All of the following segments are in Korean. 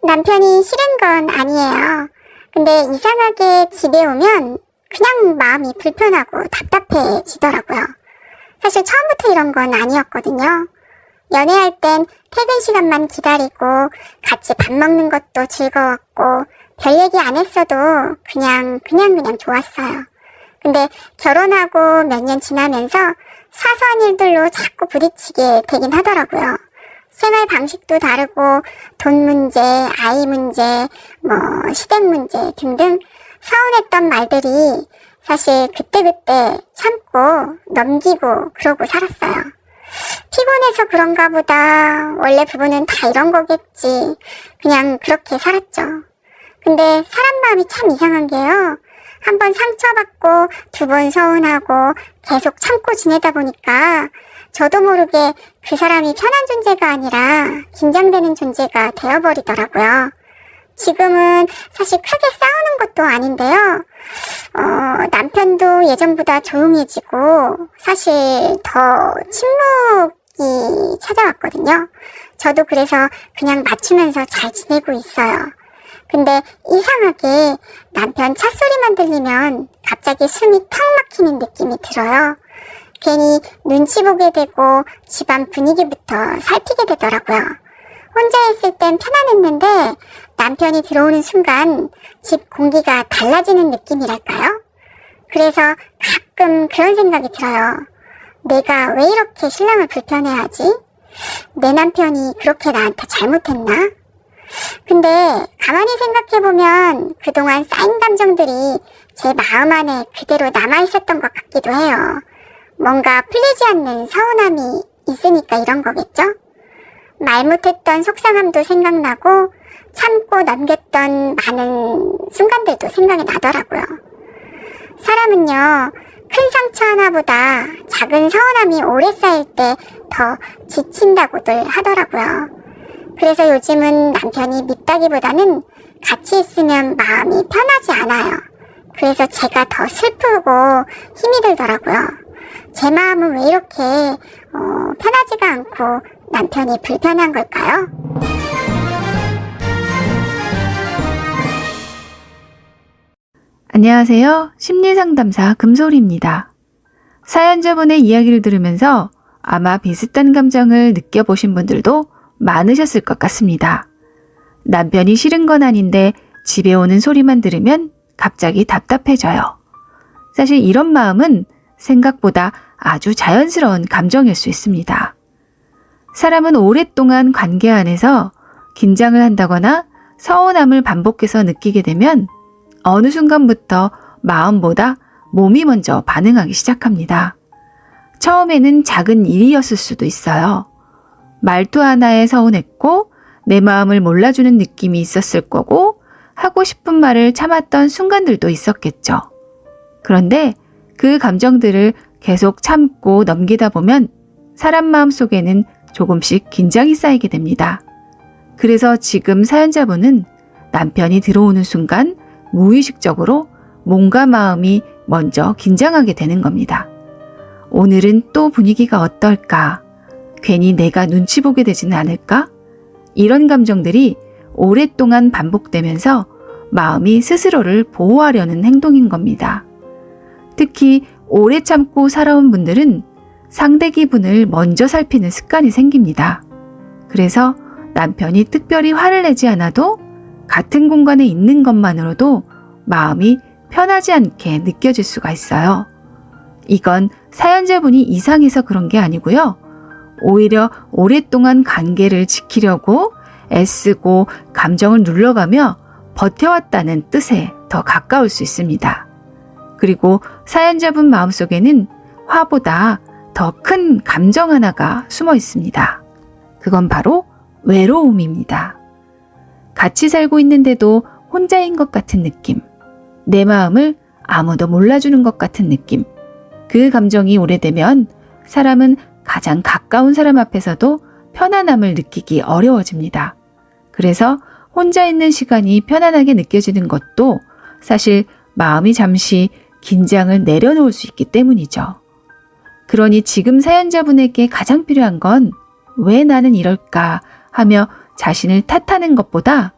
남편이 싫은 건 아니에요. 근데 이상하게 집에 오면 그냥 마음이 불편하고 답답해지더라고요. 사실 처음부터 이런 건 아니었거든요. 연애할 땐 퇴근 시간만 기다리고 같이 밥 먹는 것도 즐거웠고 별 얘기 안 했어도 그냥 좋았어요. 근데 결혼하고 몇 년 지나면서 사소한 일들로 자꾸 부딪히게 되긴 하더라고요. 생활 방식도 다르고 돈 문제, 아이 문제, 시댁 문제 등등 서운했던 말들이 사실 그때그때 참고 넘기고 그러고 살았어요. 피곤해서 그런가 보다. 원래 부부는 다 이런 거겠지. 그냥 그렇게 살았죠. 근데 사람 마음이 참 이상한 게요. 한 번 상처받고 두 번 서운하고 계속 참고 지내다 보니까 저도 모르게 그 사람이 편한 존재가 아니라 긴장되는 존재가 되어버리더라고요. 지금은 사실 크게 싸우는 것도 아닌데요. 남편도 예전보다 조용해지고 사실 더 침묵이 찾아왔거든요. 저도 그래서 그냥 맞추면서 잘 지내고 있어요. 근데 이상하게 남편 찻소리만 들리면 갑자기 숨이 턱 막히는 느낌이 들어요. 괜히 눈치 보게 되고 집안 분위기부터 살피게 되더라고요. 혼자 있을 땐 편안했는데 남편이 들어오는 순간 집 공기가 달라지는 느낌이랄까요? 그래서 가끔 그런 생각이 들어요. 내가 왜 이렇게 신랑을 불편해하지? 내 남편이 그렇게 나한테 잘못했나? 근데 가만히 생각해보면 그동안 쌓인 감정들이 제 마음 안에 그대로 남아있었던 것 같기도 해요. 뭔가 풀리지 않는 서운함이 있으니까 이런 거겠죠? 말 못했던 속상함도 생각나고 참고 넘겼던 많은 순간들도 생각이 나더라고요. 사람은요, 큰 상처 하나보다 작은 서운함이 오래 쌓일 때 더 지친다고들 하더라고요. 그래서 요즘은 남편이 밉다기보다는 같이 있으면 마음이 편하지 않아요. 그래서 제가 더 슬프고 힘이 들더라고요. 제 마음은 왜 이렇게 편하지가 않고 남편이 불편한 걸까요? 안녕하세요. 심리상담사 금솔입니다. 사연자분의 이야기를 들으면서 아마 비슷한 감정을 느껴보신 분들도 많으셨을 것 같습니다. 남편이 싫은 건 아닌데 집에 오는 소리만 들으면 갑자기 답답해져요. 사실 이런 마음은 생각보다 아주 자연스러운 감정일 수 있습니다. 사람은 오랫동안 관계 안에서 긴장을 한다거나 서운함을 반복해서 느끼게 되면 어느 순간부터 마음보다 몸이 먼저 반응하기 시작합니다. 처음에는 작은 일이었을 수도 있어요. 말투 하나에 서운했고 내 마음을 몰라주는 느낌이 있었을 거고 하고 싶은 말을 참았던 순간들도 있었겠죠. 그런데 그 감정들을 계속 참고 넘기다 보면 사람 마음 속에는 조금씩 긴장이 쌓이게 됩니다. 그래서 지금 사연자분은 남편이 들어오는 순간 무의식적으로 몸과 마음이 먼저 긴장하게 되는 겁니다. 오늘은 또 분위기가 어떨까? 괜히 내가 눈치 보게 되지는 않을까? 이런 감정들이 오랫동안 반복되면서 마음이 스스로를 보호하려는 행동인 겁니다. 특히 오래 참고 살아온 분들은 상대 기분을 먼저 살피는 습관이 생깁니다. 그래서 남편이 특별히 화를 내지 않아도 같은 공간에 있는 것만으로도 마음이 편하지 않게 느껴질 수가 있어요. 이건 사연자분이 이상해서 그런 게 아니고요. 오히려 오랫동안 관계를 지키려고 애쓰고 감정을 눌러가며 버텨왔다는 뜻에 더 가까울 수 있습니다. 그리고 사연자분 마음속에는 화보다 더 큰 감정 하나가 숨어 있습니다. 그건 바로 외로움입니다. 같이 살고 있는데도 혼자인 것 같은 느낌, 내 마음을 아무도 몰라주는 것 같은 느낌. 그 감정이 오래되면 사람은 가장 가까운 사람 앞에서도 편안함을 느끼기 어려워집니다. 그래서 혼자 있는 시간이 편안하게 느껴지는 것도 사실 마음이 잠시 긴장을 내려놓을 수 있기 때문이죠. 그러니 지금 사연자분에게 가장 필요한 건 왜 나는 이럴까 하며 자신을 탓하는 것보다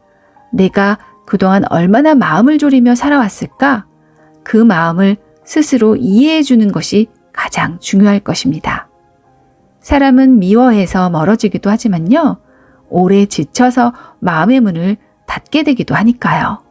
내가 그동안 얼마나 마음을 졸이며 살아왔을까? 그 마음을 스스로 이해해 주는 것이 가장 중요할 것입니다. 사람은 미워해서 멀어지기도 하지만요. 오래 지쳐서 마음의 문을 닫게 되기도 하니까요.